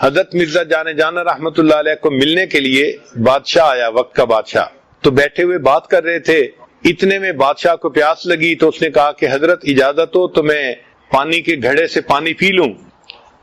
حضرت مرزا جان جانا رحمت اللہ علیہ کو ملنے کے لیے بادشاہ آیا، وقت کا بادشاہ، تو بیٹھے ہوئے بات کر رہے تھے، اتنے میں بادشاہ کو پیاس لگی تو اس نے کہا کہ حضرت اجازت ہو تو میں پانی کے گھڑے سے پانی پی لوں؟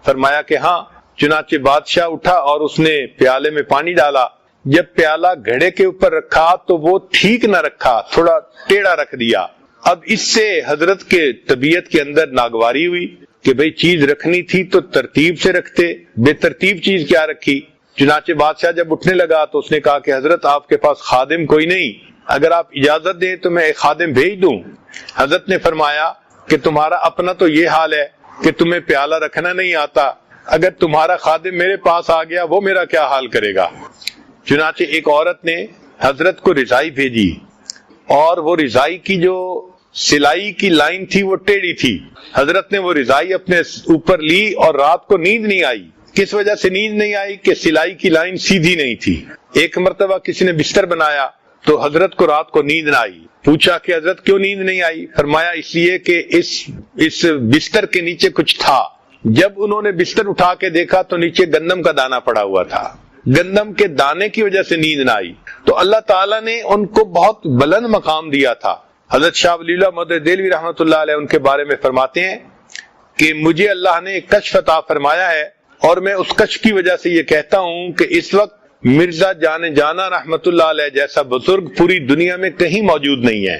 فرمایا کہ ہاں۔ چنانچہ بادشاہ اٹھا اور اس نے پیالے میں پانی ڈالا، جب پیالہ گھڑے کے اوپر رکھا تو وہ ٹھیک نہ رکھا، تھوڑا ٹیڑھا رکھ دیا۔ اب اس سے حضرت کے طبیعت کے اندر ناگواری ہوئی کہ بھئی چیز رکھنی تھی تو ترتیب سے رکھتے، بے ترتیب چیز کیا رکھی؟ چنانچہ بادشاہ جب اٹھنے لگا تو اس نے کہا کہ حضرت آپ کے پاس خادم کوئی نہیں، اگر آپ اجازت دیں تو میں ایک خادم بھیج دوں؟ حضرت نے فرمایا کہ تمہارا اپنا تو یہ حال ہے کہ تمہیں پیالہ رکھنا نہیں آتا، اگر تمہارا خادم میرے پاس آ گیا وہ میرا کیا حال کرے گا؟ چنانچہ ایک عورت نے حضرت کو رضائی بھیجی، اور وہ رضائی کی جو سلائی کی لائن تھی وہ ٹیڑھی تھی۔ حضرت نے وہ رضائی اپنے اوپر لی اور رات کو نیند نہیں آئی۔ کس وجہ سے نیند نہیں آئی؟ کہ سلائی کی لائن سیدھی نہیں تھی۔ ایک مرتبہ کسی نے بستر بنایا تو حضرت کو رات کو نیند نہ آئی۔ پوچھا کہ حضرت کیوں نیند نہیں آئی؟ فرمایا اس لیے کہ اس بستر کے نیچے کچھ تھا۔ جب انہوں نے بستر اٹھا کے دیکھا تو نیچے گندم کا دانہ پڑا ہوا تھا، گندم کے دانے کی وجہ سے نیند نہ آئی۔ تو اللہ تعالیٰ نے ان کو بہت بلند مقام دیا تھا۔ حضرت شاہ ولی اللہ محدث دہلوی رحمۃ اللہ علیہ ان کے بارے میں فرماتے ہیں کہ مجھے اللہ نے ایک کشف عطا فرمایا ہے، اور میں اس کشف کی وجہ سے یہ کہتا ہوں کہ اس وقت مرزا جان جانا رحمت اللہ علیہ جیسا بزرگ پوری دنیا میں کہیں موجود نہیں ہے۔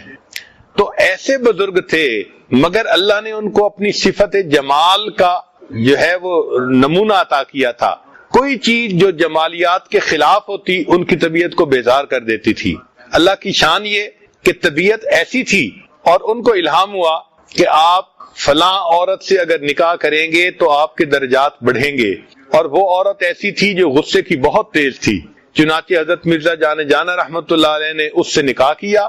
تو ایسے بزرگ تھے، مگر اللہ نے ان کو اپنی صفت جمال کا جو ہے وہ نمونہ عطا کیا تھا۔ کوئی چیز جو جمالیات کے خلاف ہوتی ان کی طبیعت کو بیزار کر دیتی تھی۔ اللہ کی شان یہ کہ طبیعت ایسی تھی، اور ان کو الہام ہوا کہ آپ فلاں عورت سے اگر نکاح کریں گے تو آپ کے درجات بڑھیں گے، اور وہ عورت ایسی تھی جو غصے کی بہت تیز تھی۔ چنانچہ حضرت مرزا جان جانا رحمت اللہ علیہ نے اس سے نکاح کیا،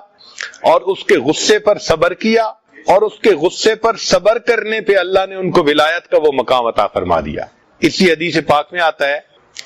اور اس کے غصے پر صبر کیا، اور اس کے غصے پر صبر کرنے پہ اللہ نے ان کو ولایت کا وہ مقام عطا فرما دیا۔ اسی حدیث پاک میں آتا ہے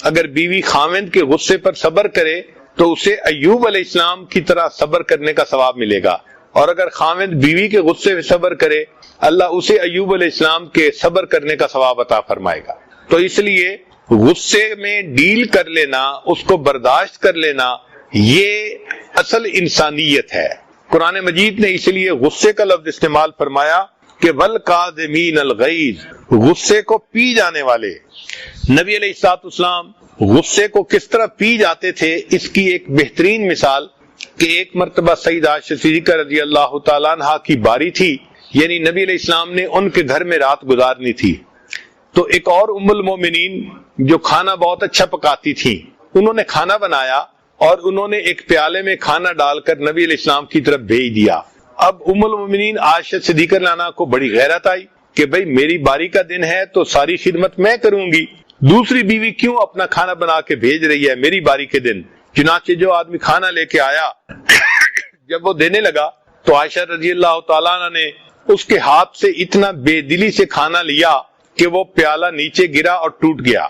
اگر بیوی خاوند کے غصے پر صبر کرے تو اسے ایوب علیہ السلام کی طرح صبر کرنے کا ثواب ملے گا، اور اگر خاوند بیوی کے غصے پہ صبر کرے اللہ اسے ایوب علیہ السلام کے صبر کرنے کا ثواب عطا فرمائے گا۔ تو اس لیے غصے میں ڈیل کر لینا، اس کو برداشت کر لینا، یہ اصل انسانیت ہے۔ قرآن مجید نے اس لیے غصے کا لفظ استعمال فرمایا کہ وَالْقَاذِمِينَ الْغَيْظَ، غصے کو پی جانے والے۔ نبی علیہ الصلوۃ والسلام غصے کو کس طرح پی جاتے تھے، اس کی ایک بہترین مثال کہ ایک مرتبہ سیدہ عائشہ صدیقہ رضی اللہ تعالیٰ عنہ کی باری تھی، یعنی نبی علیہ السلام نے ان کے گھر میں رات گزارنی تھی۔ تو ایک اور ام المومنین جو کھانا بہت اچھا پکاتی تھی، انہوں نے کھانا بنایا اور انہوں نے ایک پیالے میں کھانا ڈال کر نبی علیہ السلام کی طرف بھیج دیا۔ اب ام المومنین عائشہ صدیقہ رضی اللہ عنہا کو بڑی غیرت آئی کہ بھئی میری باری کا دن ہے تو ساری خدمت میں کروں گی، دوسری بیوی کیوں اپنا کھانا بنا کے بھیج رہی ہے میری باری کے دن؟ چنانچہ جو آدمی کھانا لے کے آیا جب وہ دینے لگا تو عائشہ رضی اللہ تعالیٰ عنہ نے اس کے ہاتھ سے اتنا بے دلی سے کھانا لیا کہ وہ پیالہ نیچے گرا اور ٹوٹ گیا۔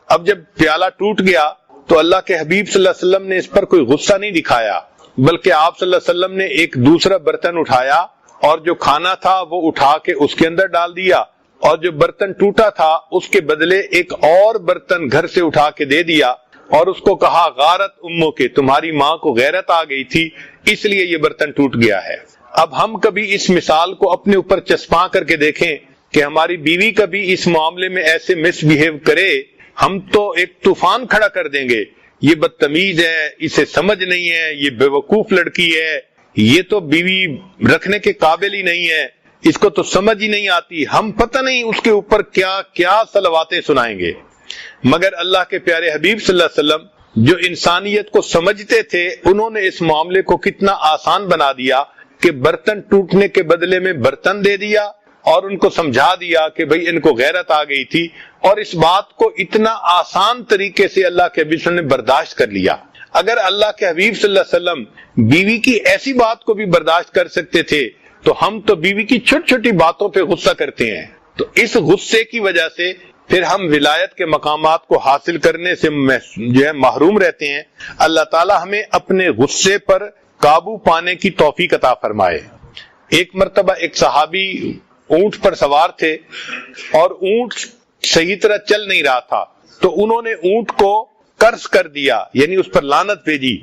اب جب پیالہ ٹوٹ گیا تو اللہ کے حبیب صلی اللہ علیہ وسلم نے اس پر کوئی غصہ نہیں دکھایا، بلکہ آپ صلی اللہ علیہ وسلم نے ایک دوسرا برتن اٹھایا اور جو کھانا تھا وہ اٹھا کے اس کے اندر ڈال دیا، اور جو برتن ٹوٹا تھا اس کے بدلے ایک اور برتن گھر سے اٹھا کے دے دیا، اور اس کو کہا غارت امو کے، تمہاری ماں کو غیرت آ گئی تھی اس لیے یہ برتن ٹوٹ گیا ہے۔ اب ہم کبھی اس مثال کو اپنے اوپر چسپاں کر کے دیکھیں کہ ہماری بیوی کبھی اس معاملے میں ایسے مس بیہیو کرے، ہم تو ایک طوفان کھڑا کر دیں گے، یہ بدتمیز ہے، اسے سمجھ نہیں ہے، یہ بے وقوف لڑکی ہے، یہ تو بیوی رکھنے کے قابل ہی نہیں ہے، اس کو تو سمجھ ہی نہیں آتی، ہم پتہ نہیں اس کے اوپر کیا کیا صلواتیں سنائیں گے۔ مگر اللہ کے پیارے حبیب صلی اللہ علیہ وسلم جو انسانیت کو سمجھتے تھے، انہوں نے اس معاملے کو کتنا آسان بنا دیا کہ برتن ٹوٹنے کے بدلے میں برتن دے دیا، اور ان کو سمجھا دیا کہ بھئی ان کو غیرت آ گئی تھی، اور اس بات کو اتنا آسان طریقے سے اللہ کے حبیب صلی اللہ علیہ وسلم نے برداشت کر لیا۔ اگر اللہ کے حبیب صلی اللہ علیہ وسلم بیوی کی ایسی بات کو بھی برداشت کر سکتے تھے تو ہم تو بیوی کی چھوٹی چھوٹی باتوں پہ غصہ کرتے ہیں۔ تو اس غصے کی وجہ سے پھر ہم ولایت کے مقامات کو حاصل کرنے سے جو ہے محروم رہتے ہیں۔ اللہ تعالی ہمیں اپنے غصے پر قابو پانے کی توفیق عطا فرمائے۔ ایک مرتبہ ایک صحابی اونٹ پر سوار تھے اور اونٹ صحیح طرح چل نہیں رہا تھا، تو انہوں نے اونٹ کو قرض کر دیا، یعنی اس پر لعنت بھیجی.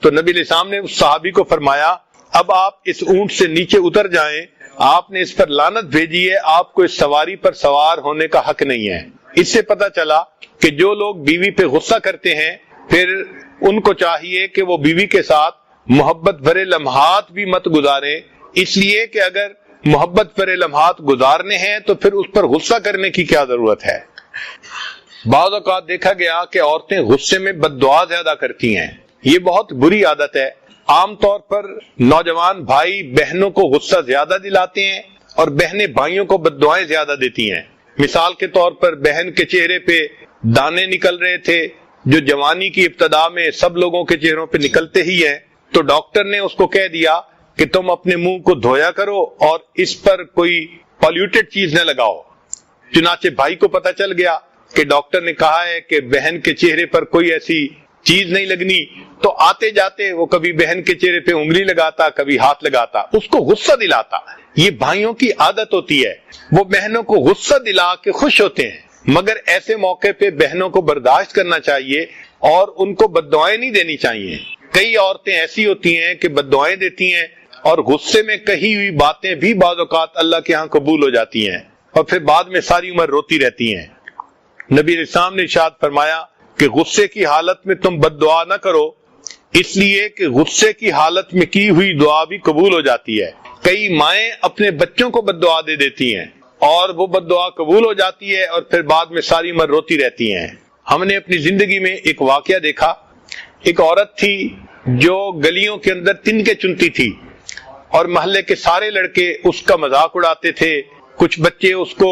تو نبی علیہ السلام نے اس صحابی کو فرمایا اب آپ اس اونٹ سے نیچے اتر جائیں، آپ نے اس پر لعنت بھیجی ہے، آپ کو اس سواری پر سوار ہونے کا حق نہیں ہے. اس سے پتا چلا کہ جو لوگ بیوی پہ غصہ کرتے ہیں پھر ان کو چاہیے کہ وہ بیوی کے ساتھ محبت بھرے لمحات بھی مت گزاریں، اس لیے کہ اگر محبت بھرے لمحات گزارنے ہیں تو پھر اس پر غصہ کرنے کی کیا ضرورت ہے. بعض اوقات دیکھا گیا کہ عورتیں غصے میں بد دعا زیادہ کرتی ہیں، یہ بہت بری عادت ہے. عام طور پر نوجوان بھائی بہنوں کو غصہ زیادہ دلاتے ہیں اور بہنیں بھائیوں کو بد دعائیں زیادہ دیتی ہیں. مثال کے طور پر بہن کے چہرے پہ دانے نکل رہے تھے جو جوانی کی ابتدا میں سب لوگوں کے چہروں پہ نکلتے ہی ہیں، تو ڈاکٹر نے اس کو کہہ دیا کہ تم اپنے منہ کو دھویا کرو اور اس پر کوئی پالیوٹڈ چیز نہ لگاؤ. چنانچہ بھائی کو پتا چل گیا کہ ڈاکٹر نے کہا ہے کہ بہن کے چہرے پر کوئی ایسی چیز نہیں لگنی، تو آتے جاتے وہ کبھی بہن کے چہرے پہ انگلی لگاتا، کبھی ہاتھ لگاتا، اس کو غصہ دلاتا. یہ بھائیوں کی عادت ہوتی ہے، وہ بہنوں کو غصہ دلا کے خوش ہوتے ہیں، مگر ایسے موقع پہ بہنوں کو برداشت کرنا چاہیے اور ان کو بد دعائیں نہیں دینی چاہیے. کئی عورتیں ایسی ہوتی ہیں کہ بد دعائیں دیتی ہیں اور غصے میں کہی ہوئی باتیں بھی بعض اوقات اللہ کے ہاں قبول ہو جاتی ہیں اور پھر بعد میں ساری عمر روتی رہتی ہیں. نبی علیہ السلام نے ارشاد فرمایا کہ غصے کی حالت میں تم بد دعا نہ کرو، اس لیے کہ غصے کی حالت میں کی ہوئی دعا بھی قبول ہو جاتی ہے. کئی مائیں اپنے بچوں کو بد دعا دے دیتی ہیں اور وہ بد دعا قبول ہو جاتی ہے اور پھر بعد میں ساری عمر روتی رہتی ہیں. ہم نے اپنی زندگی میں ایک واقعہ دیکھا. ایک عورت تھی جو گلیوں کے اندر تنکے چنتی تھی اور محلے کے سارے لڑکے اس کا مذاق اڑاتے تھے. کچھ بچے اس کو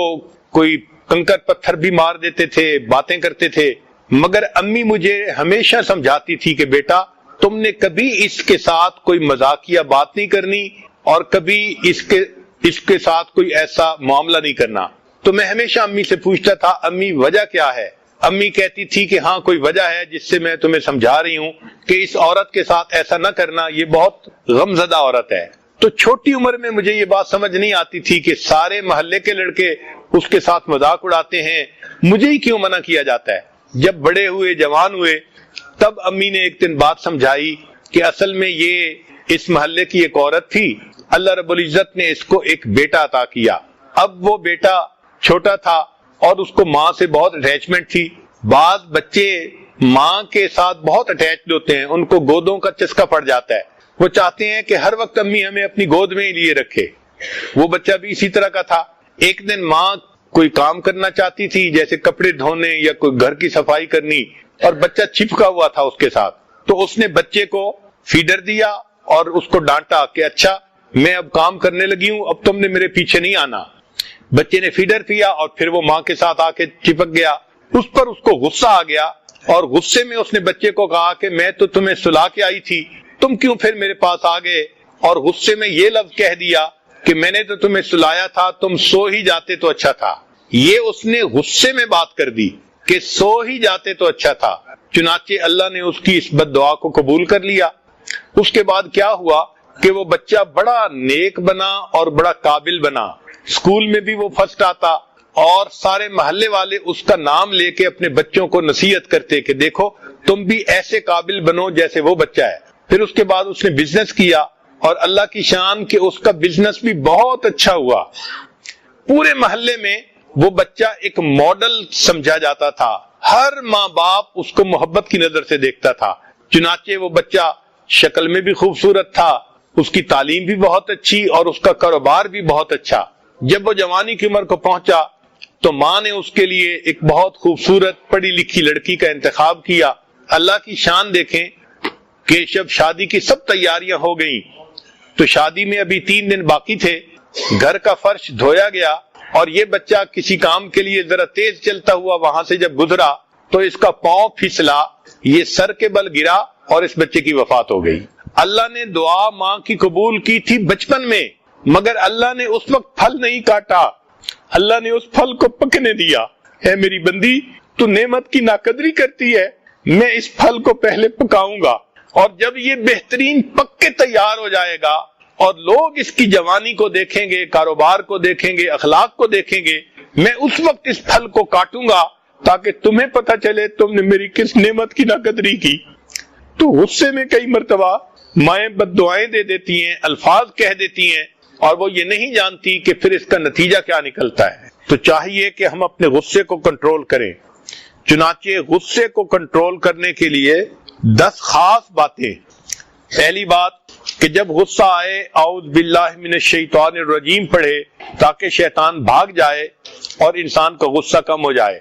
کوئی کنکر پتھر بھی مار دیتے تھے، باتیں کرتے تھے، مگر امی مجھے ہمیشہ سمجھاتی تھی کہ بیٹا تم نے کبھی اس کے ساتھ کوئی مذاقیہ بات نہیں کرنی اور کبھی اس کے ساتھ کوئی ایسا معاملہ نہیں کرنا. تو میں ہمیشہ امی سے پوچھتا تھا امی وجہ کیا ہے؟ امی کہتی تھی کہ ہاں کوئی وجہ ہے جس سے میں تمہیں سمجھا رہی ہوں کہ اس عورت کے ساتھ ایسا نہ کرنا، یہ بہت غمزدہ عورت ہے. تو چھوٹی عمر میں مجھے یہ بات سمجھ نہیں آتی تھی کہ سارے محلے کے لڑکے اس کے ساتھ مذاق اڑاتے ہیں، مجھے ہی کیوں منع کیا جاتا ہے. جب بڑے ہوئے، جوان ہوئے، تب امی نے ایک دن بات سمجھائی کہ اصل میں یہ اس محلے کی ایک عورت تھی، اللہ رب العزت نے اس کو ایک بیٹا عطا کیا. اب وہ بیٹا چھوٹا تھا اور اس کو ماں سے بہت اٹیچمنٹ تھی. بعض بچے ماں کے ساتھ بہت اٹیچڈ ہوتے ہیں، ان کو گودوں کا چسکا پڑ جاتا ہے، وہ چاہتے ہیں کہ ہر وقت امی ہمیں اپنی گود میں ہی لیے رکھے. وہ بچہ بھی اسی طرح کا تھا. ایک دن ماں کوئی کام کرنا چاہتی تھی جیسے کپڑے دھونے یا کوئی گھر کی صفائی کرنی، اور بچہ چپکا ہوا تھا اس کے ساتھ. تو اس نے بچے کو فیڈر دیا اور اس کو ڈانٹا کہ اچھا میں اب کام کرنے لگی ہوں، اب تم نے میرے پیچھے نہیں آنا. بچے نے فیڈر پیا اور پھر وہ ماں کے ساتھ آ کے چپک گیا. اس پر اس کو غصہ آ گیا اور غصے میں اس نے بچے کو کہا کہ میں تو تمہیں سلا کے آئی تھی، تم کیوں پھر میرے پاس آ گئے؟ اور غصے میں یہ لفظ کہہ دیا کہ میں نے تو تمہیں سلایا تھا، تم سو ہی جاتے تو اچھا تھا. یہ اس نے غصے میں بات کر دی کہ سو ہی جاتے تو اچھا تھا. چنانچہ اللہ نے اس کی اس بد دعا کو قبول کر لیا. اس کے بعد کیا ہوا کہ وہ بچہ بڑا نیک بنا اور بڑا قابل بنا. اسکول میں بھی وہ فرسٹ آتا اور سارے محلے والے اس کا نام لے کے اپنے بچوں کو نصیحت کرتے کہ دیکھو تم بھی ایسے قابل بنو جیسے وہ بچہ ہے. پھر اس کے بعد اس نے بزنس کیا اور اللہ کی شان کہ اس کا بزنس بھی بہت اچھا ہوا. پورے محلے میں وہ بچہ ایک ماڈل سمجھا جاتا تھا، ہر ماں باپ اس کو محبت کی نظر سے دیکھتا تھا. چنانچہ وہ بچہ شکل میں بھی خوبصورت تھا، اس کی تعلیم بھی بہت اچھی اور اس کا کاروبار بھی بہت اچھا. جب وہ جوانی کی عمر کو پہنچا تو ماں نے اس کے لیے ایک بہت خوبصورت پڑھی لکھی لڑکی کا انتخاب کیا. اللہ کی شان دیکھیں کہ جب شادی کی سب تیاریاں ہو گئیں تو شادی میں ابھی 3 دن باقی تھے. گھر کا فرش دھویا گیا اور یہ بچہ کسی کام کے لیے ذرا تیز چلتا ہوا وہاں سے جب گزرا تو اس کا پاؤں پھسلا، یہ سر کے بل گرا اور اس بچے کی وفات ہو گئی. اللہ نے دعا ماں کی قبول کی تھی بچپن میں، مگر اللہ نے اس وقت پھل نہیں کاٹا، اللہ نے اس پھل کو پکنے دیا. اے میری بندی، تو نعمت کی ناقدری کرتی ہے، میں اس پھل کو پہلے پکاؤں گا اور جب یہ بہترین پک کے تیار ہو جائے گا اور لوگ اس کی جوانی کو دیکھیں گے، کاروبار کو دیکھیں گے، اخلاق کو دیکھیں گے، میں اس وقت اس پھل کو کاٹوں گا تاکہ تمہیں پتہ چلے تم نے میری کس نعمت کی ناقدری کی۔ تو غصے میں کئی مرتبہ مائیں بد دعائیں دے دیتی ہیں، الفاظ کہہ دیتی ہیں، اور وہ یہ نہیں جانتی کہ پھر اس کا نتیجہ کیا نکلتا ہے۔ تو چاہیے کہ ہم اپنے غصے کو کنٹرول کریں۔ چنانچہ غصے کو کنٹرول کرنے کے لیے 10 خاص باتیں۔ پہلی بات کہ جب غصہ آئے اعوذ باللہ من الشیطان الرجیم پڑھے تاکہ شیطان بھاگ جائے اور انسان کا غصہ کم ہو جائے۔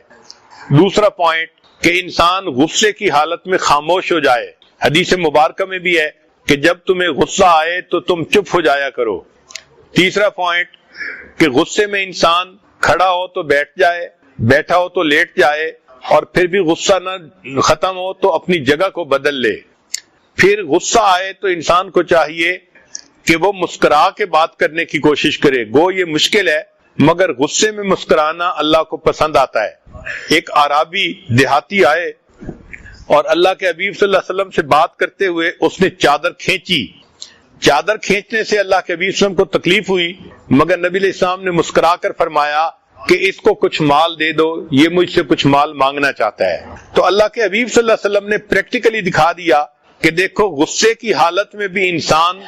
دوسرا پوائنٹ کہ انسان غصے کی حالت میں خاموش ہو جائے۔ حدیث مبارکہ میں بھی ہے کہ جب تمہیں غصہ آئے تو تم چپ ہو جایا کرو۔ تیسرا پوائنٹ کہ غصے میں انسان کھڑا ہو تو بیٹھ جائے، بیٹھا ہو تو لیٹ جائے، اور پھر بھی غصہ نہ ختم ہو تو اپنی جگہ کو بدل لے۔ پھر غصہ آئے تو انسان کو چاہیے کہ وہ مسکرا کے بات کرنے کی کوشش کرے۔ گو یہ مشکل ہے مگر غصے میں مسکرانا اللہ کو پسند آتا ہے۔ ایک اعرابی دیہاتی آئے اور اللہ کے حبیب صلی اللہ علیہ وسلم سے بات کرتے ہوئے اس نے چادر کھینچی۔ چادر کھینچنے سے اللہ کے حبیب صلی اللہ علیہ وسلم کو تکلیف ہوئی، مگر نبی علیہ السلام نے مسکرا کر فرمایا کہ اس کو کچھ مال دے دو، یہ مجھ سے کچھ مال مانگنا چاہتا ہے۔ تو اللہ کے حبیب صلی اللہ علیہ وسلم نے پریکٹیکلی دکھا دیا کہ دیکھو غصے کی حالت میں بھی انسان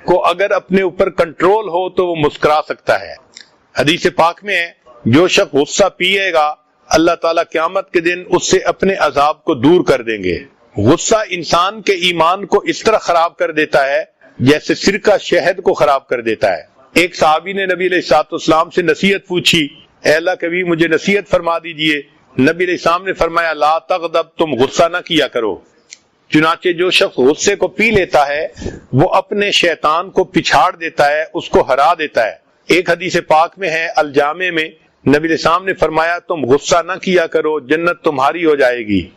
کو اگر اپنے اوپر کنٹرول ہو تو وہ مسکرا سکتا ہے۔ حدیث پاک میں ہے جو شخص غصہ پیے گا اللہ تعالیٰ قیامت کے دن اس سے اپنے عذاب کو دور کر دیں گے۔ غصہ انسان کے ایمان کو اس طرح خراب کر دیتا ہے جیسے سرکہ شہد کو خراب کر دیتا ہے۔ ایک صحابی نے نبی علیہ السلام سے نصیحت پوچھی، اے اللہ کے نبی مجھے نصیحت فرما دیجئے۔ نبی علیہ السلام نے فرمایا لا تغضب، تم غصہ نہ کیا کرو۔ چنانچہ جو شخص غصے کو پی لیتا ہے وہ اپنے شیطان کو پچھاڑ دیتا ہے، اس کو ہرا دیتا ہے۔ ایک حدیث پاک میں ہے الجامع میں نبی علیہ السلام نے فرمایا تم غصہ نہ کیا کرو، جنت تمہاری ہو جائے گی۔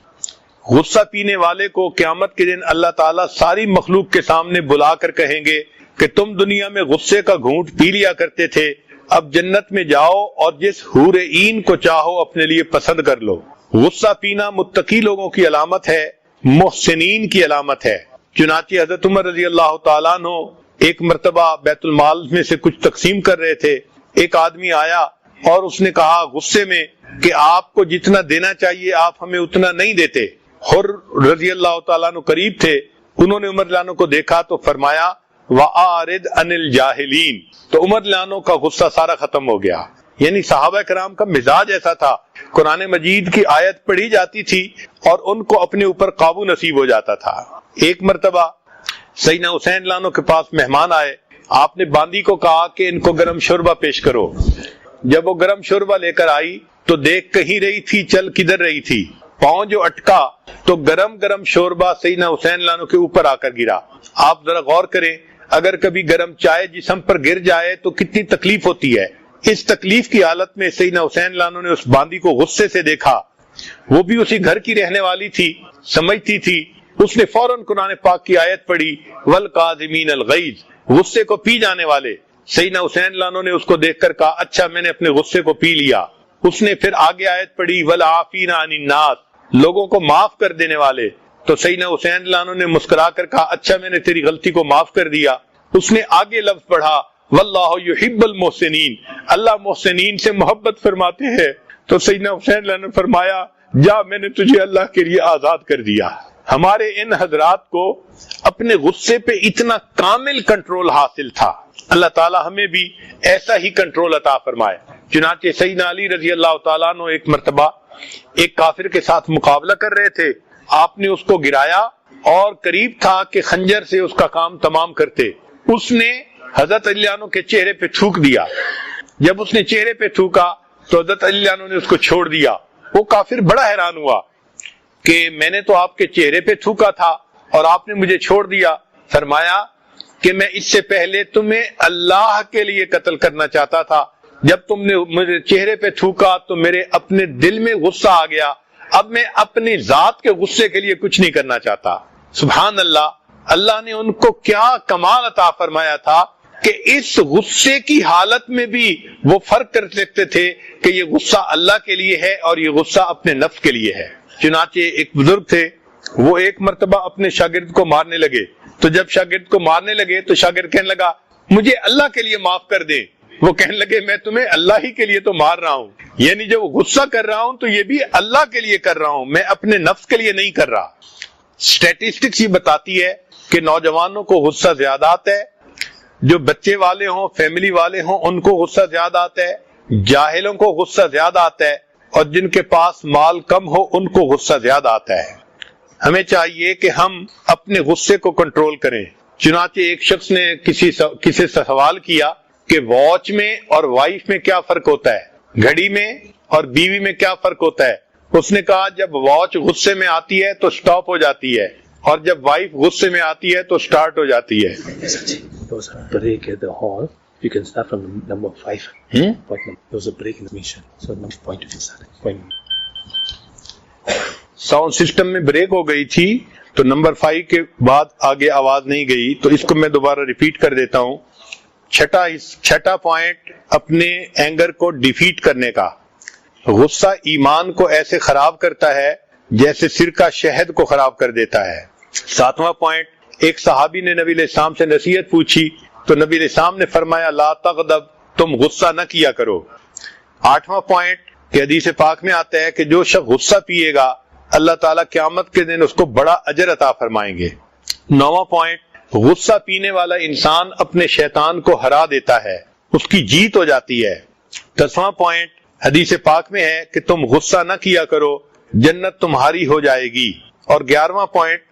غصہ پینے والے کو قیامت کے دن اللہ تعالیٰ ساری مخلوق کے سامنے بلا کر کہیں گے کہ تم دنیا میں غصے کا گھونٹ پی لیا کرتے تھے، اب جنت میں جاؤ اور جس حور عین کو چاہو اپنے لیے پسند کر لو۔ غصہ پینا متقی لوگوں کی علامت ہے، محسنین کی علامت ہے۔ چنانچہ حضرت عمر رضی اللہ تعالیٰ عنہ ایک مرتبہ بیت المال میں سے کچھ تقسیم کر رہے تھے، ایک آدمی آیا اور اس نے کہا غصے میں کہ آپ کو جتنا دینا چاہیے آپ ہمیں اتنا نہیں دیتے۔ حر رضی اللہ تعالیٰ عنہ قریب تھے، انہوں نے عمر رضی اللہ عنہ کو دیکھا تو فرمایا وَأَعْرِضْ عَنِ الْجَاهِلِينَ، تو عمر رضی اللہ عنہ کا غصہ سارا ختم ہو گیا۔ یعنی صحابہ کرام کا مزاج ایسا تھا، قرآن مجید کی آیت پڑھی جاتی تھی اور ان کو اپنے اوپر قابو نصیب ہو جاتا تھا۔ ایک مرتبہ سیدنا حسین رضی اللہ عنہ کے پاس مہمان آئے، آپ نے باندی کو کہا کہ ان کو گرم شوربہ پیش کرو۔ جب وہ گرم شوربہ لے کر آئی تو دیکھ کہیں رہی تھی چل کدھر رہی تھی، پاؤں جو اٹکا تو گرم گرم شوربہ سیدنا حسین رضی اللہ عنہ کے اوپر آ کر گرا۔ آپ ذرا غور کریں، اگر کبھی گرم چائے جسم پر گر جائے تو کتنی تکلیف ہوتی ہے۔ اس تکلیف کی حالت میں سیدنا حسین رضی اللہ عنہ نے اس باندی کو غصے سے دیکھا، وہ بھی اسی گھر کی رہنے والی تھی، سمجھتی تھی، اس نے فوراً قرآن پاک کی آیت پڑھی والکاظمین الغیظ، غصے کو پی جانے والے۔ سیدنا حسین رضی اللہ عنہ نے اس کو دیکھ کر کہا اچھا میں نے اپنے غصے کو پی لیا۔ اس نے پھر آگے آیت پڑھی والعافین عن الناس، لوگوں کو معاف کر دینے والے۔ تو سیدنا حسین رضی اللہ عنہ نے مسکرا کر کہا اچھا میں نے تیری غلطی کو معاف کر دیا۔ اس نے آگے لفظ پڑھا واللہ یحب المحسنین، اللہ محسنین سے محبت فرماتے ہیں۔ تو سیدنا حسین رضی اللہ عنہ نے فرمایا جا میں نے تجھے اللہ کے لیے آزاد کر دیا۔ ہمارے ان حضرات کو اپنے غصے پہ اتنا کامل کنٹرول حاصل تھا، اللہ تعالیٰ ہمیں بھی ایسا ہی کنٹرول عطا فرمائے۔ چنانچہ سیدنا علی رضی اللہ تعالیٰ عنہ ایک مرتبہ ایک کافر کے ساتھ مقابلہ کر رہے تھے، آپ نے اس کو گرایا اور قریب تھا کہ خنجر سے اس کا کام تمام کرتے۔ اس نے حضرت علی عنہ کے چہرے پہ تھوک دیا۔ جب اس نے چہرے پہ تھوکا تو حضرت علی عنہ نے اس کو چھوڑ دیا۔ وہ کافر بڑا حیران ہوا کہ میں نے تو آپ کے چہرے پہ تھوکا تھا اور آپ نے مجھے چھوڑ دیا۔ فرمایا کہ میں اس سے پہلے تمہیں اللہ کے لیے قتل کرنا چاہتا تھا، جب تم نے مجھے چہرے پہ تھوکا تو میرے اپنے دل میں غصہ آ گیا، اب میں اپنی ذات کے غصے کے لیے کچھ نہیں کرنا چاہتا۔ سبحان اللہ، اللہ نے ان کو کیا کمال عطا فرمایا تھا کہ اس غصے کی حالت میں بھی وہ فرق کر سکتے تھے کہ یہ غصہ اللہ کے لیے ہے اور یہ غصہ اپنے نفس کے لیے ہے۔ چنانچہ ایک بزرگ تھے، وہ ایک مرتبہ اپنے شاگرد کو مارنے لگے، تو جب شاگرد کو مارنے لگے تو شاگرد کہنے لگا مجھے اللہ کے لیے معاف کر دیں۔ وہ کہنے لگے میں تمہیں اللہ ہی کے لیے تو مار رہا ہوں، یعنی جب غصہ کر رہا ہوں تو یہ بھی اللہ کے لیے کر رہا ہوں، میں اپنے نفس کے لیے نہیں کر رہا۔ اسٹیٹسٹکس یہ بتاتی ہے کہ نوجوانوں کو غصہ زیادہ آتا ہے، جو بچے والے ہوں، فیملی والے ہوں، ان کو غصہ زیادہ آتا ہے، جاہلوں کو غصہ زیادہ آتا ہے، اور جن کے پاس مال کم ہو ان کو غصہ زیادہ آتا ہے۔ ہمیں چاہیے کہ ہم اپنے غصے کو کنٹرول کریں۔ چنانچہ ایک شخص نے کسی سے سوال کیا کہ واچ میں اور وائف میں کیا فرق ہوتا ہے، گھڑی میں اور بیوی میں کیا فرق ہوتا ہے؟ اس نے کہا جب واچ غصے میں آتی ہے تو سٹاپ ہو جاتی ہے، اور جب وائف غصے میں آتی ہے تو سٹارٹ ہو جاتی ہے۔ There was a break at the hall. You can start from number 5. Point number. There was a break in the mission. So number point you can start. Point. Sound system میں break ہو گئی تھی تو number 5 کے بعد آگے آواز نہیں گئی، تو اس کو میں دوبارہ ریپیٹ کر دیتا ہوں۔ چھٹا پوائنٹ اپنے اینگر کو ڈیفیٹ کرنے کا۔ غصہ ایمان کو ایسے خراب کرتا ہے جیسے سرکہ شہد کو خراب کر دیتا ہے۔ 7واں پوائنٹ، ایک صحابی نے نبی علیہ السلام سے نصیحت پوچھی تو نبی علیہ السلام نے فرمایا لا تغضب، تم غصہ نہ کیا کرو۔ 8واں پوائنٹ کہ حدیث پاک میں آتا ہے کہ جو شخص غصہ پیے گا اللہ تعالیٰ قیامت کے دن اس کو بڑا اجر عطا فرمائیں گے۔ 9واں پوائنٹ، غصہ پینے والا انسان اپنے شیطان کو ہرا دیتا ہے، اس کی جیت ہو جاتی ہے۔ 10واں پوائنٹ حدیث پاک میں ہے کہ تم غصہ نہ کیا کرو، جنت تمہاری ہو جائے گی۔ اور 11واں پوائنٹ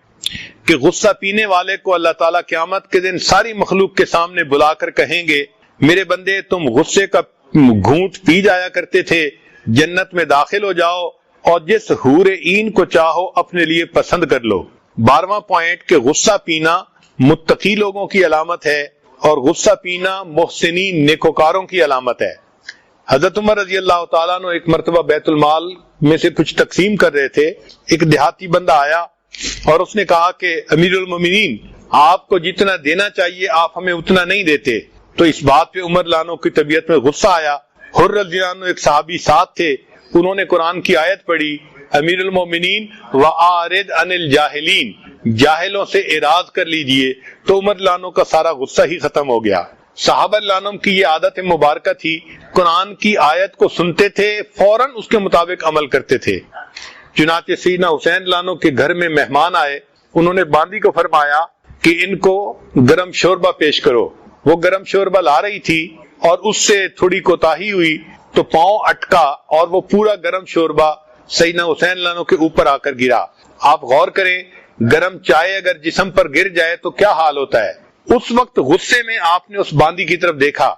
کہ غصہ پینے والے کو اللہ تعالیٰ قیامت کے دن ساری مخلوق کے سامنے بلا کر کہیں گے میرے بندے تم غصے کا گھونٹ پی جایا کرتے تھے، جنت میں داخل ہو جاؤ اور جس حور عین کو چاہو اپنے لیے پسند کر لو۔ 12واں پوائنٹ کہ غصہ پینا متقی لوگوں کی علامت ہے اور غصہ پینا محسنین نیکوکاروں کی علامت ہے۔ حضرت عمر رضی اللہ تعالیٰ عنہ ایک مرتبہ بیت المال میں سے کچھ تقسیم کر رہے تھے، ایک دیہاتی بندہ آیا اور اس نے کہا کہ امیر المومنین آپ کو جتنا دینا چاہیے آپ ہمیں اتنا نہیں دیتے۔ تو اس بات پہ عمر لانو کی طبیعت میں غصہ آیا۔ حر رضی اللہ عنہ ایک صحابی ساتھ تھے، انہوں نے قرآن کی آیت پڑھی امیر المومنین وَآرِدْ عَنِ الْجَاهِلِينَ، جاہلوں سے اعراض کر لیجئے، تو عمر لانو کا سارا غصہ ہی ختم ہو گیا۔ صحابہ لانم کی یہ عادت مبارکہ تھی، قرآن کی آیت کو سنتے تھے فوراً اس کے مطابق عمل کرتے تھے۔ چنانچہ سیدنا حسین لانو کے گھر میں مہمان آئے، انہوں نے باندی کو فرمایا کہ ان کو گرم شوربہ پیش کرو۔ وہ گرم شوربہ لا رہی تھی اور اس سے تھوڑی کوتاہی ہوئی تو پاؤں اٹکا اور وہ پورا گرم شوربہ سیدنا حسین لانو کے اوپر آ کر گرا۔ آپ غور کریں، گرم چائے اگر جسم پر گر جائے تو کیا حال ہوتا ہے۔ اس وقت غصے میں آپ نے اس باندی کی طرف دیکھا،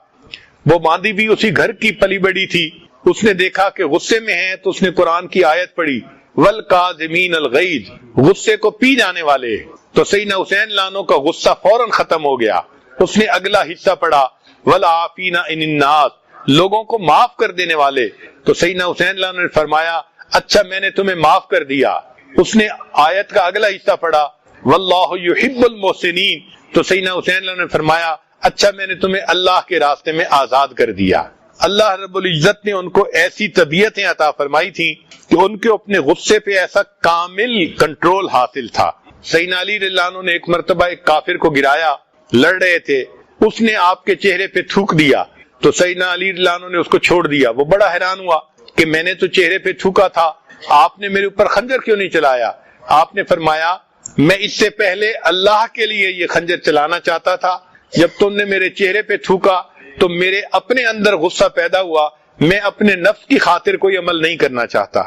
وہ باندی بھی اسی گھر کی پلی بڑی تھی، اس نے دیکھا کہ غصے میں ہے تو اس نے قرآن کی آیت پڑھی وَالْقَاذِمِينَ الْغَيْظَ، غصے کو پی جانے والے، تو سیدنا حسین لانو کا غصہ فوراً ختم ہو گیا۔ اس نے اگلا حصہ پڑھا وَالْعَافِينَ عَنِ النَّاسِ، لوگوں کو معاف کر دینے والے، تو سیدنا حسین لانو نے فرمایا اچھا میں نے تمہیں معاف کر دیا۔ اس نے آیت کا اگلا حصہ پڑھا وَاللَّهُ يُحِبُّ الْمُحْسِنِينَ، تو سیدنا حسین نے فرمایا اچھا میں نے تمہیں اللہ کے راستے میں آزاد کر دیا۔ اللہ رب العزت نے ان کو ایسی طبیعتیں عطا فرمائی تھی کہ ان کے اپنے غصے پہ ایسا کامل کنٹرول حاصل تھا۔ سیدنا علی رضی اللہ عنہ نے ایک مرتبہ ایک کافر کو گرایا، لڑ رہے تھے، اس نے آپ کے چہرے پہ تھوک دیا تو سیدنا علی رضی اللہ عنہ نے اس کو چھوڑ دیا۔ وہ بڑا حیران ہوا کہ میں نے تو چہرے پہ تھوکا تھا، آپ نے میرے اوپر خنجر کیوں نہیں چلایا؟ آپ نے فرمایا میں اس سے پہلے اللہ کے لیے یہ خنجر چلانا چاہتا تھا، جب تم نے میرے چہرے پہ تھوکا تو میرے اپنے اندر غصہ پیدا ہوا، میں اپنے نفس کی خاطر کوئی عمل نہیں کرنا چاہتا۔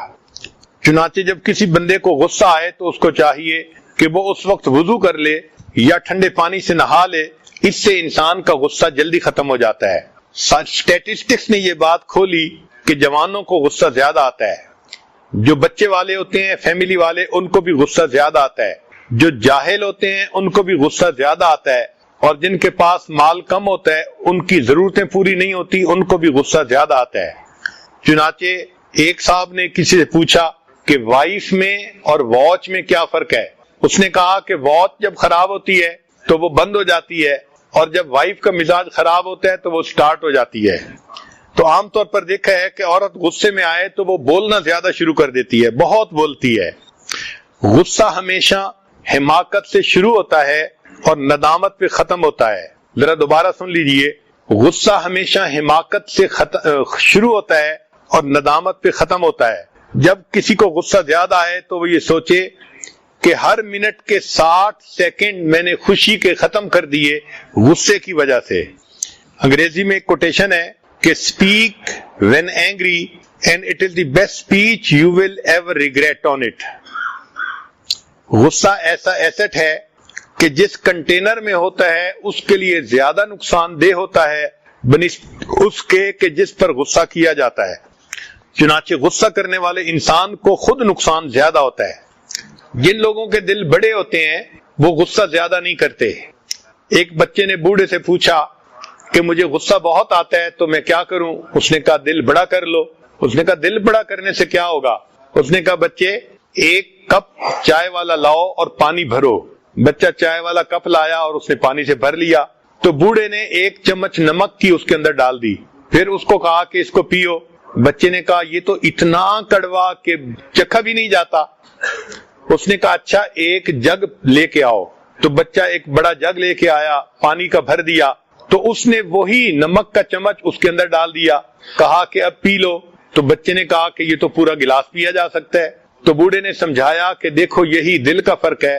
چنانچہ جب کسی بندے کو غصہ آئے تو اس کو چاہیے کہ وہ اس وقت وضو کر لے یا ٹھنڈے پانی سے نہا لے، اس سے انسان کا غصہ جلدی ختم ہو جاتا ہے۔ اسٹیٹسٹکس نے یہ بات کھولی کہ جوانوں کو غصہ زیادہ آتا ہے، جو بچے والے ہوتے ہیں فیملی والے ان کو بھی غصہ زیادہ آتا ہے، جو جاہل ہوتے ہیں ان کو بھی غصہ زیادہ آتا ہے، اور جن کے پاس مال کم ہوتا ہے ان کی ضرورتیں پوری نہیں ہوتی ان کو بھی غصہ زیادہ آتا ہے۔ چنانچہ ایک صاحب نے کسی سے پوچھا کہ وائف میں اور واچ میں کیا فرق ہے؟ اس نے کہا کہ واچ جب خراب ہوتی ہے تو وہ بند ہو جاتی ہے، اور جب وائف کا مزاج خراب ہوتا ہے تو وہ سٹارٹ ہو جاتی ہے۔ تو عام طور پر دیکھا ہے کہ عورت غصے میں آئے تو وہ بولنا زیادہ شروع کر دیتی ہے، بہت بولتی ہے۔ غصہ ہمیشہ حماقت سے شروع ہوتا ہے اور ندامت پہ ختم ہوتا ہے۔ ذرا دوبارہ سن لیجئے، غصہ ہمیشہ حماقت سے شروع ہوتا ہے اور ندامت پہ ختم ہوتا ہے. جب کسی کو غصہ زیادہ ہے تو وہ یہ سوچے کہ ہر منٹ کے 60 سیکنڈ میں نے خوشی کے ختم کر دیے غصے کی وجہ سے. انگریزی میں ایک کوٹیشن ہے کہ speak when angry and it is the best speech you will ever regret on it. غصہ ایسا ایسٹ ہے کہ جس کنٹینر میں ہوتا ہے اس کے لیے زیادہ نقصان دہ ہوتا ہے بنسبت اس کے کہ جس پر غصہ کیا جاتا ہے. چنانچہ غصہ کرنے والے انسان کو خود نقصان زیادہ ہوتا ہے. جن لوگوں کے دل بڑے ہوتے ہیں وہ غصہ زیادہ نہیں کرتے. ایک بچے نے بوڑھے سے پوچھا کہ مجھے غصہ بہت آتا ہے تو میں کیا کروں؟ اس نے کہا دل بڑا کر لو. اس نے کہا دل بڑا کرنے سے کیا ہوگا؟ اس نے کہا بچے ایک کپ چائے والا لاؤ اور پانی بھرو. بچہ چائے والا کپ لایا اور اس نے پانی سے بھر لیا. تو بوڑھے نے 1 چمچ نمک کی اس کے اندر ڈال دی. پھر اس کو کہا کہ اس کو پیو. بچے نے کہا یہ تو اتنا کڑوا کہ چکھا بھی نہیں جاتا. اس نے کہا اچھا ایک جگ لے کے آؤ. تو بچہ ایک بڑا جگ لے کے آیا, پانی کا بھر دیا. تو اس نے وہی نمک کا چمچ اس کے اندر ڈال دیا, کہا کہ اب پی لو. تو بچے نے کہا کہ یہ تو پورا گلاس پیا جا سکتا ہے. تو بوڑھے نے سمجھایا کہ دیکھو یہی دل کا فرق ہے.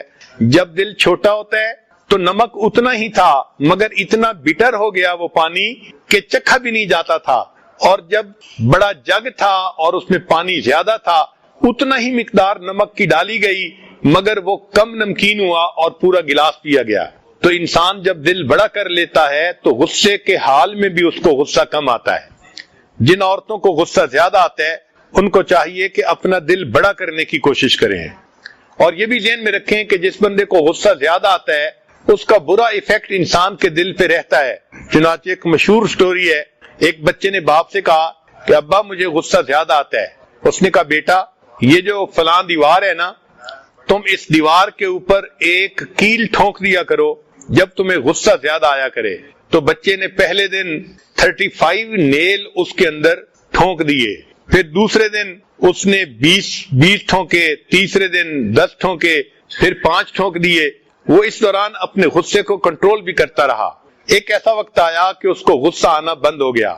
جب دل چھوٹا ہوتا ہے تو نمک اتنا ہی تھا مگر اتنا بیٹر ہو گیا وہ پانی کہ چکھا بھی نہیں جاتا تھا. اور جب بڑا جگ تھا اور اس میں پانی زیادہ تھا اتنا ہی مقدار نمک کی ڈالی گئی مگر وہ کم نمکین ہوا اور پورا گلاس پیا گیا. تو انسان جب دل بڑا کر لیتا ہے تو غصے کے حال میں بھی اس کو غصہ کم آتا ہے. جن عورتوں کو غصہ زیادہ آتا ہے ان کو چاہیے کہ اپنا دل بڑا کرنے کی کوشش کریں. اور یہ بھی ذہن میں رکھیں کہ جس بندے کو غصہ زیادہ آتا ہے اس کا برا ایفیکٹ انسان کے دل پہ رہتا ہے. چنانچہ ایک مشہور سٹوری ہے, ایک بچے نے باپ سے کہا کہ ابا مجھے غصہ زیادہ آتا ہے. اس نے کہا بیٹا یہ جو فلاں دیوار ہے نا, تم اس دیوار کے اوپر ایک کیل ٹھونک دیا کرو جب تمہیں غصہ زیادہ آیا کرے. تو بچے نے پہلے دن 35 نیل اس کے اندر ٹھونک دیے. پھر دوسرے دن اس نے 20 ٹھونکے, تیسرے دن 10 ٹھونکے, پھر 5 ٹھونک دیے. وہ اس دوران اپنے غصے کو کنٹرول بھی کرتا رہا. ایک ایسا وقت آیا کہ اس کو غصہ آنا بند ہو گیا.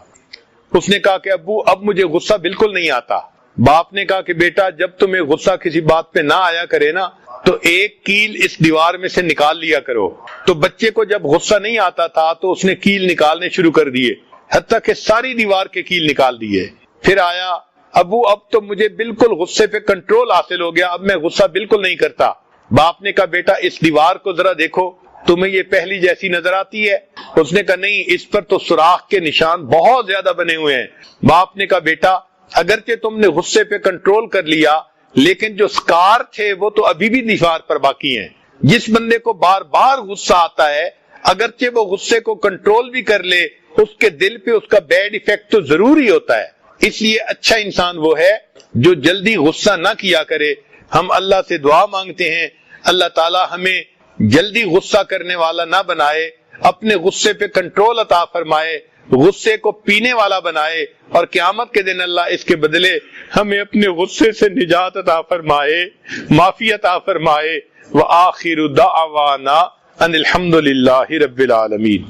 اس نے کہا کہ ابو اب مجھے غصہ بالکل نہیں آتا. باپ نے کہا کہ بیٹا جب تمہیں غصہ کسی بات پہ نہ آیا کرے نا تو ایک کیل اس دیوار میں سے نکال لیا کرو. تو بچے کو جب غصہ نہیں آتا تھا تو اس نے کیل نکالنے شروع کر دیے, حتیٰ کہ ساری دیوار کے کیل نکال دیے. پھر آیا ابو اب تو مجھے بالکل غصے پہ کنٹرول حاصل ہو گیا, اب میں غصہ بالکل نہیں کرتا. باپ نے کہا بیٹا اس دیوار کو ذرا دیکھو, تمہیں یہ پہلی جیسی نظر آتی ہے؟ اس نے کہا نہیں, اس پر تو سوراخ کے نشان بہت زیادہ بنے ہوئے ہیں. باپ نے کہا بیٹا اگرچہ تم نے غصے پہ کنٹرول کر لیا لیکن جو سکار تھے وہ تو ابھی بھی دیوار پر باقی ہیں. جس بندے کو بار بار غصہ آتا ہے اگرچہ وہ غصے کو کنٹرول بھی کر لے اس کے دل پہ اس کا بیڈ ایفیکٹ تو ضرور ہی ہوتا ہے. اس لیے اچھا انسان وہ ہے جو جلدی غصہ نہ کیا کرے. ہم اللہ سے دعا مانگتے ہیں اللہ تعالی ہمیں جلدی غصہ کرنے والا نہ بنائے, اپنے غصے پہ کنٹرول عطا فرمائے, غصے کو پینے والا بنائے, اور قیامت کے دن اللہ اس کے بدلے ہمیں اپنے غصے سے نجات عطا فرمائے, معافی عطا فرمائے. وآخر دعوانا ان الحمد للہ رب العالمین.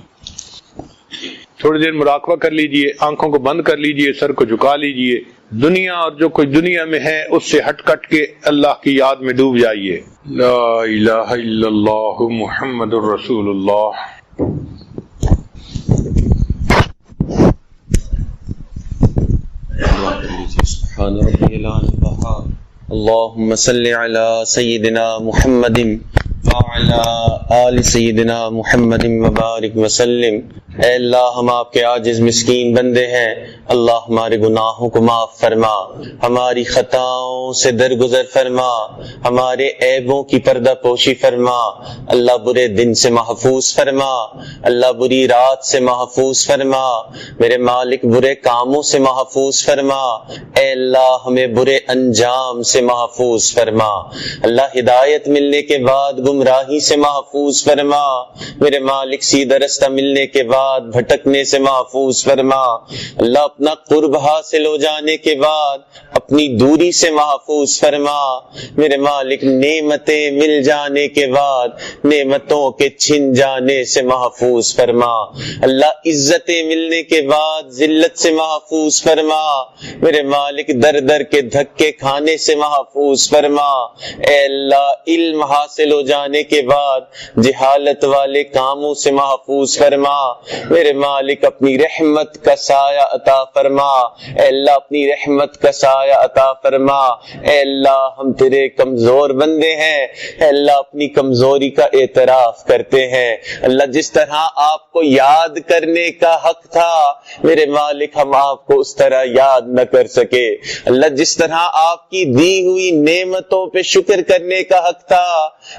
تھوڑی دیر مراقبہ کر لیجئے, آنکھوں کو بند کر لیجئے, سر کو جھکا لیجئے. دنیا اور جو کوئی دنیا میں ہے اس سے ہٹ کٹ کے اللہ کی یاد میں ڈوب جائیے. لا الہ الا اللہ محمد الرسول اللہ. سبحان ربی العظیم. اللهم صل على سيدنا محمد وعلى آل سیدنا محمد وبارک وسلم. اے اللہ ہم آپ کے عاجز مسکین بندے ہیں, اللہ ہمارے گناہوں کو معاف فرما, ہماری خطاؤں سے درگزر فرما, ہمارے عیبوں کی پردہ پوشی فرما. اللہ برے دن سے محفوظ فرما, اللہ بری رات سے محفوظ فرما, میرے مالک برے کاموں سے محفوظ فرما. اے اللہ ہمیں برے انجام سے محفوظ فرما. اللہ ہدایت ملنے کے بعد گمراہی سے محفوظ فرما. میرے مالک سیدھا رستہ ملنے کے بعد بعد بھٹکنے سے محفوظ فرما. اللہ اپنا قرب حاصل ہو جانے کے بعد اپنی دوری سے محفوظ فرما. میرے مالک نعمتیں مل جانے کے بعد نعمتوں کے چھن جانے سے محفوظ فرما. اللہ عزتیں ملنے کے بعد ذلت سے محفوظ فرما. میرے مالک در در کے دھکے کھانے سے محفوظ فرما. اے اللہ علم حاصل ہو جانے کے بعد جہالت والے کاموں سے محفوظ فرما. میرے مالک اپنی رحمت کا سایہ عطا فرما. اے اللہ اپنی رحمت کا سایہ عطا فرما. اے اللہ ہم تیرے کمزور بندے ہیں. اے اللہ اپنی کمزوری کا اعتراف کرتے ہیں. اللہ جس طرح آپ کو یاد کرنے کا حق تھا میرے مالک ہم آپ کو اس طرح یاد نہ کر سکے. اللہ جس طرح آپ کی دی ہوئی نعمتوں پہ شکر کرنے کا حق تھا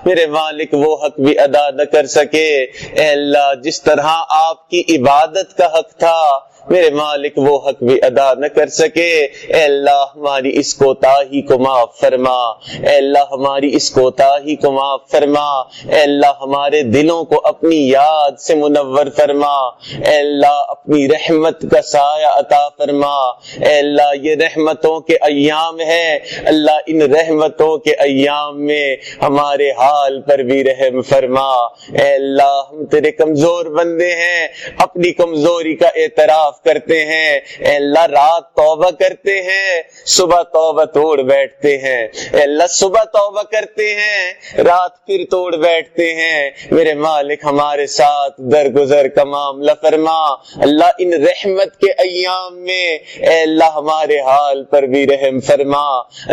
میرے مالک وہ حق بھی ادا نہ کر سکے. اے اللہ جس طرح آپ کی عبادت کا حق تھا میرے مالک وہ حق بھی ادا نہ کر سکے. اے اللہ ہماری اس کوتاہی کو معاف فرما. اے اللہ ہماری اس کوتاہی کو معاف فرما. اے اللہ ہمارے دلوں کو اپنی یاد سے منور فرما. اے اللہ اپنی رحمت کا سایہ عطا فرما. اے اللہ یہ رحمتوں کے ایام ہیں. اللہ ان رحمتوں کے ایام میں ہمارے حال پر بھی رحم فرما. اے اللہ ہم تیرے کمزور بندے ہیں, اپنی کمزوری کا اعتراف کرتے ہیں. اے اللہ رات توبہ کرتے ہیں, صبح توبہ توڑ بیٹھتے ہیں. اے اللہ صبح توبہ کرتے ہیں, رات پھر توڑ بیٹھتے ہیں. میرے مالک ہمارے ساتھ درگزر کا معاملہ فرما. اللہ ان رحمت کے ایام میں اے اللہ ہمارے حال پر بھی رحم فرما.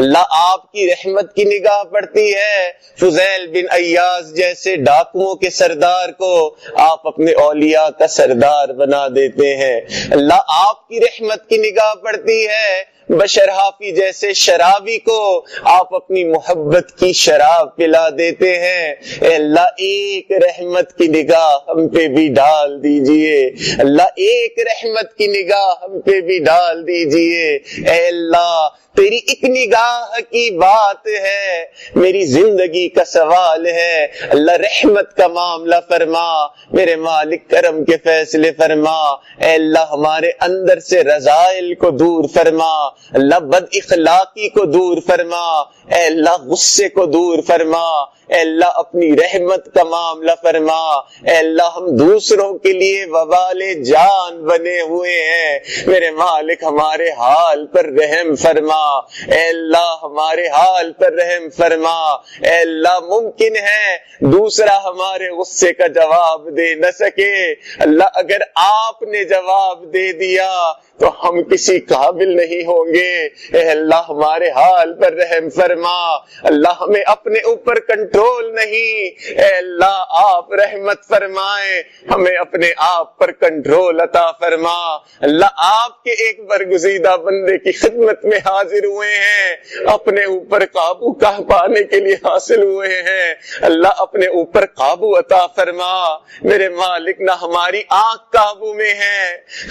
اللہ آپ کی رحمت کی نگاہ پڑتی ہے. فضیل بن ایاز جیسے ڈاکوؤں کے سردار کو آپ اپنے اولیاء کا سردار بنا دیتے ہیں. اللہ آپ کی رحمت کی نگاہ پڑتی ہے. بشر حافی جیسے شرابی کو آپ اپنی محبت کی شراب پلا دیتے ہیں. اے اللہ ایک رحمت کی نگاہ ہم پہ بھی ڈال دیجئے. اللہ ایک رحمت کی نگاہ ہم پہ بھی ڈال دیجئے. اے اللہ تیری ایک نگاہ کی بات ہے, میری زندگی کا سوال ہے. اللہ رحمت کا معاملہ فرما. میرے مالک کرم کے فیصلے فرما. اے اللہ ہمارے اندر سے رذائل کو دور فرما. اللہ بد اخلاقی کو دور فرما. اے اللہ غصے کو دور فرما. اے اللہ اپنی رحمت کا معاملہ فرما. اے اللہ ہم دوسروں کے لیے وبال جان بنے ہوئے ہیں. میرے مالک ہمارے حال پر رحم فرما. اے اللہ ہمارے حال پر رحم فرما. اے اللہ ممکن ہے دوسرا ہمارے غصے کا جواب دے نہ سکے. اللہ اگر آپ نے جواب دے دیا تو ہم کسی قابل نہیں ہوں گے. اے اللہ ہمارے حال پر رحم فرما. اللہ ہمیں اپنے اوپر کنٹرول نہیں. اے اللہ آپ رحمت فرمائیں, ہمیں اپنے آپ پر کنٹرول عطا فرما. اللہ آپ کے ایک برگزیدہ بندے کی خدمت میں حاضر ہوئے ہیں, اپنے اوپر قابو پانے کے لیے حاصل ہوئے ہیں. اللہ اپنے اوپر قابو عطا فرما. میرے مالک نہ ہماری آنکھ قابو میں ہے,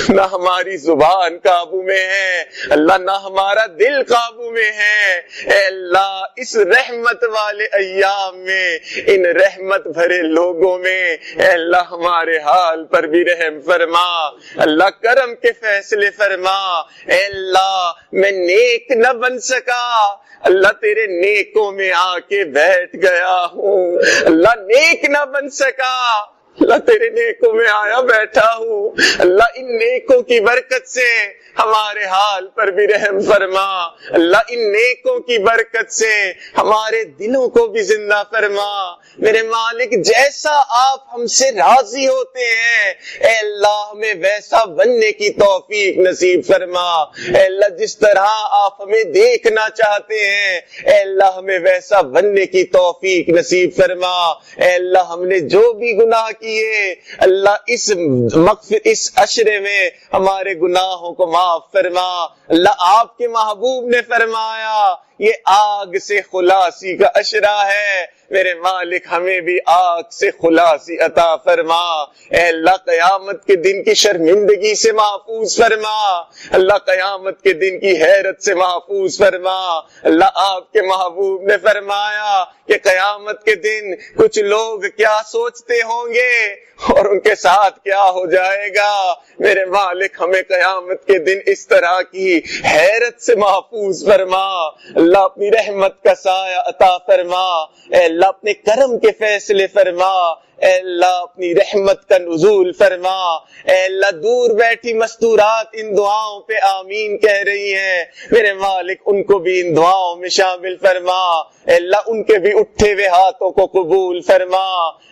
نہ ہماری زبان قابو میں ہے. اللہ نہ ہمارا دل قابو میں ہے. اے اللہ اس رحمت والے ایام میں, ان رحمت بھرے لوگوں میں اے اللہ ہمارے حال پر بھی رحم فرما. اللہ کرم کے فیصلے فرما. اے اللہ میں نیک نہ بن سکا, اللہ تیرے نیکوں میں آ کے بیٹھ گیا ہوں. اللہ نیک نہ بن سکا, اللہ تیرے نیکوں میں آیا بیٹھا ہوں. اللہ ان نیکوں کی برکت سے ہمارے حال پر بھی رحم فرما. اللہ ان نیکوں کی برکت سے ہمارے دلوں کو بھی زندہ فرما. میرے مالک جیسا آپ ہم سے راضی ہوتے ہیں اے اللہ ہمیں ویسا بننے کی توفیق نصیب فرما. اے اللہ جس طرح آپ ہمیں دیکھنا چاہتے ہیں اے اللہ ہمیں ویسا بننے کی توفیق نصیب فرما. اے اللہ ہم نے جو بھی گناہ کیے اللہ اس عشرے میں ہمارے گناہوں کو معاف فرما. اللہ آپ کے محبوب نے فرمایا یہ آگ سے خلاصی کا عشرہ ہے, میرے مالک ہمیں بھی آگ سے خلاصی عطا فرما، اے اللہ قیامت کے دن کی شرمندگی سے محفوظ فرما، اللہ قیامت کے دن کی حیرت سے محفوظ فرما۔ اللہ آپ کے محبوب نے فرمایا کہ قیامت کے دن کچھ لوگ کیا سوچتے ہوں گے اور ان کے ساتھ کیا ہو جائے گا۔ میرے مالک ہمیں قیامت کے دن اس طرح کی حیرت سے محفوظ فرما، اللہ اپنی رحمت کا سایہ عطا فرما، اے اللہ اپنے کرم کے فیصلے فرما، اے اللہ اپنی رحمت کا نزول فرما، اے اللہ دور بیٹھی مستورات ان دعاؤں پہ آمین کہہ رہی ہیں، میرے مالک ان کو بھی ان دعاؤں میں شامل فرما، اے اللہ ان کے بھی اٹھے ہوئے ہاتھوں کو قبول فرما۔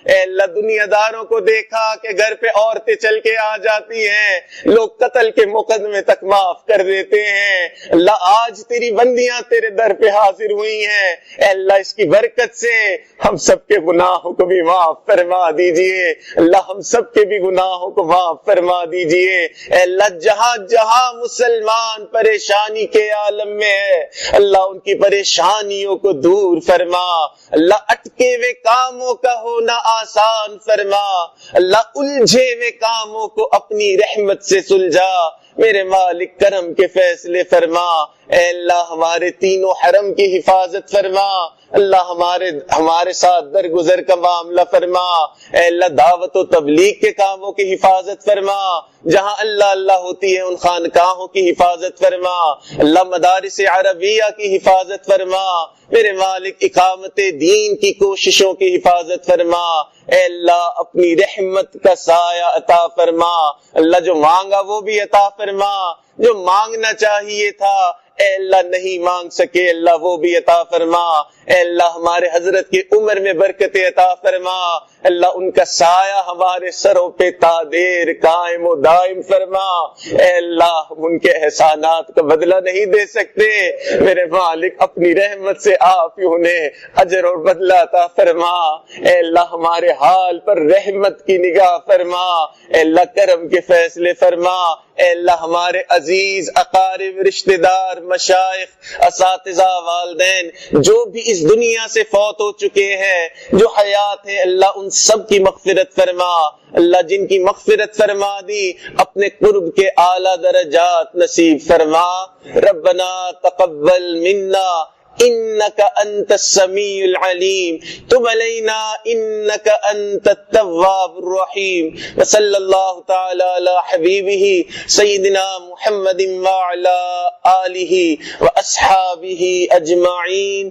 اے اللہ دنیا داروں کو دیکھا کہ گھر پہ عورتیں چل کے آ جاتی ہیں، لوگ قتل کے مقدمے تک معاف کر دیتے ہیں، اللہ آج تیری بندیاں تیرے در پہ حاضر ہوئی ہیں، اے اللہ اس کی برکت سے ہم سب کے گناہوں کو بھی معاف فرما دیجئے، اللہ ہم سب کے بھی گناہوں کو معاف فرما دیجئے، اے اللہ جہاں جہاں مسلمان پریشانی کے عالم میں ہے اللہ ان کی پریشانیوں کو دور فرما، اللہ اٹکے ہوئے کاموں کا ہونا آسان فرما، اللہ الجھے ہوئے کاموں کو اپنی رحمت سے سلجھا، میرے مالک کرم کے فیصلے فرما، اے اللہ ہمارے تینوں حرم کی حفاظت فرما، اللہ ہمارے ساتھ درگزر کا معاملہ فرما، اے اللہ دعوت و تبلیغ کے کاموں کی حفاظت فرما، جہاں اللہ اللہ ہوتی ہے ان خانقاہوں کی حفاظت فرما، اللہ مدارس عربیہ کی حفاظت فرما، میرے مالک اقامت دین کی کوششوں کی حفاظت فرما، اے اللہ اپنی رحمت کا سایہ عطا فرما، اللہ جو مانگا وہ بھی عطا فرما، جو مانگنا چاہیے تھا اے اللہ نہیں مانگ سکے اللہ وہ بھی عطا فرما، اے اللہ ہمارے حضرت کی عمر میں برکت عطا فرما، اللہ ان کا سایہ ہمارے سروں پہ تا دیر قائم و دائم فرما، اے اللہ ہم ان کے احسانات کا بدلہ نہیں دے سکتے، میرے مالک اپنی رحمت سے آپ ہی انہیں اجر اور بدلہ عطا فرما، اے اللہ ہمارے حال پر رحمت کی نگاہ فرما، اے اللہ کرم کے فیصلے فرما، اے اللہ ہمارے عزیز اقارب رشتہ دار مشائخ اساتذہ والدین جو بھی اس دنیا سے فوت ہو چکے ہیں جو حیات ہیں اللہ ان سب کی مغفرت فرما، اللہ جن کی مغفرت فرما دی اپنے قرب کے اعلیٰ درجات نصیب فرما، ربنا تقبل منا انك انت السميع العليم تب علينا انك انت التواب الرحيم، وصلى الله تعالى على حبيبه سيدنا محمد وعلى آله واصحابه اجمعين